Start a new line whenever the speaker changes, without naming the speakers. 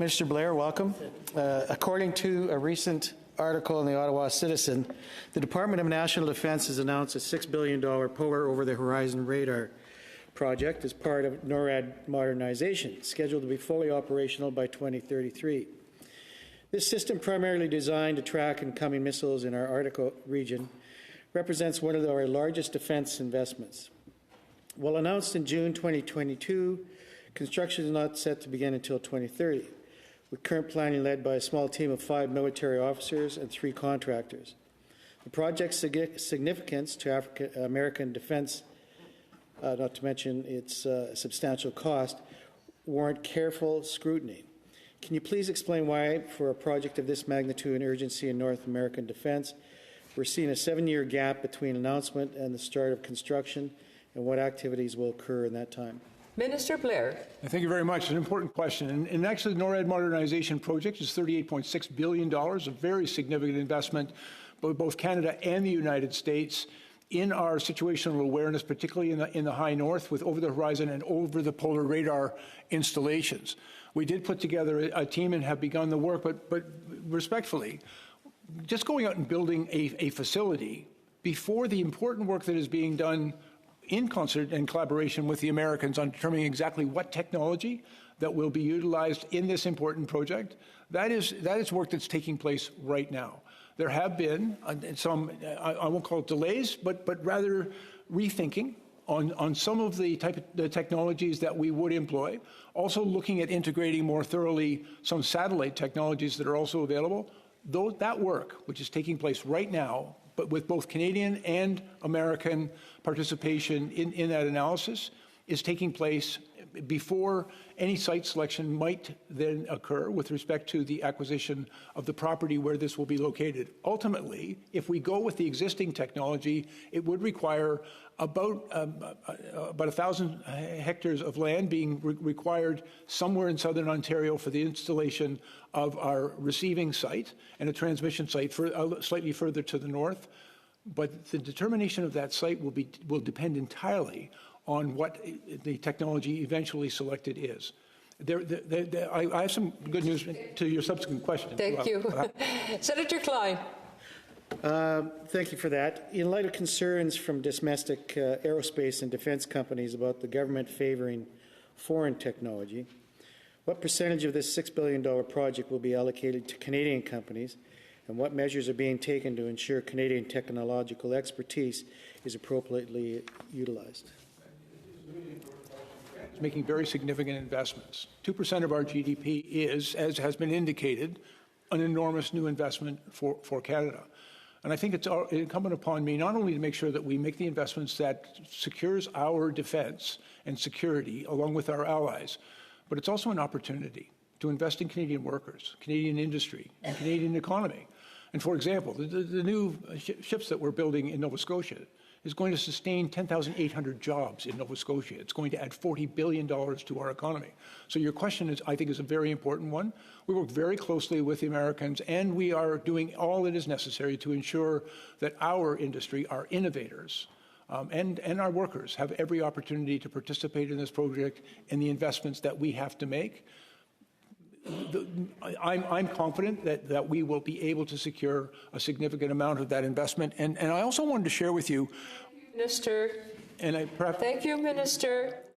Minister Blair, welcome. According to a recent article in the Ottawa Citizen, the Department of National Defence has announced a $6 billion Polar Over-the-Horizon Radar project as part of NORAD modernization, scheduled to be fully operational by 2033. This system, primarily designed to track incoming missiles in our Arctic region, represents one of our largest defence investments. While announced in June 2022, construction is not set to begin until 2030, with current planning led by a small team of 5 military officers and 3 contractors. The project's significance to American defence, not to mention its substantial cost, warrant careful scrutiny. Can you please explain why, for a project of this magnitude and urgency in North American defence, we're seeing a 7-year gap between announcement and the start of construction, and what activities will occur in that time?
Minister Blair.
Thank you very much. An important question. And actually, the NORAD modernization project is $38.6 billion, a very significant investment by both Canada and the United States in our situational awareness, particularly in the high north, with over-the-horizon and over-the-polar radar installations. We did put together a team and have begun the work, but respectfully, just going out and building a facility before the important work that is being done in concert and collaboration with the Americans on determining exactly what technology that will be utilized in this important project, that is work that's taking place right now. There have been some, I won't call it delays, but rather rethinking on some of the technologies that we would employ, also looking at integrating more thoroughly some satellite technologies that are also available. That work, which is taking place right now, but with both Canadian and American participation in that analysis, is taking place before any site selection might then occur with respect to the acquisition of the property where this will be located. Ultimately, if we go with the existing technology, it would require about 1,000 hectares of land being required somewhere in southern Ontario for the installation of our receiving site and a transmission site slightly further to the north. But the determination of that site will depend entirely on what the technology eventually selected is. I have some good news to your subsequent question.
Thank you. Senator Klyne.
Thank you for that. In light of concerns from domestic aerospace and defence companies about the government favouring foreign technology, what percentage of this $6 billion project will be allocated to Canadian companies, and what measures are being taken to ensure Canadian technological expertise is appropriately utilised?
It's making very significant investments. 2% of our GDP is, as has been indicated, an enormous new investment for Canada. And I think it's incumbent upon me not only to make sure that we make the investments that secures our defence and security along with our allies, but it's also an opportunity to invest in Canadian workers, Canadian industry, and Canadian economy. And for example, the new ships that we're building in Nova Scotia is going to sustain 10,800 jobs in Nova Scotia. It's going to add $40 billion to our economy. So your question, I think, is a very important one. We work very closely with the Americans, and we are doing all that is necessary to ensure that our industry, our innovators, and our workers have every opportunity to participate in this project and the investments that we have to make. I'm confident that we will be able to secure a significant amount of that investment. And I also wanted to share with you,
Minister.
And
Thank you, Minister.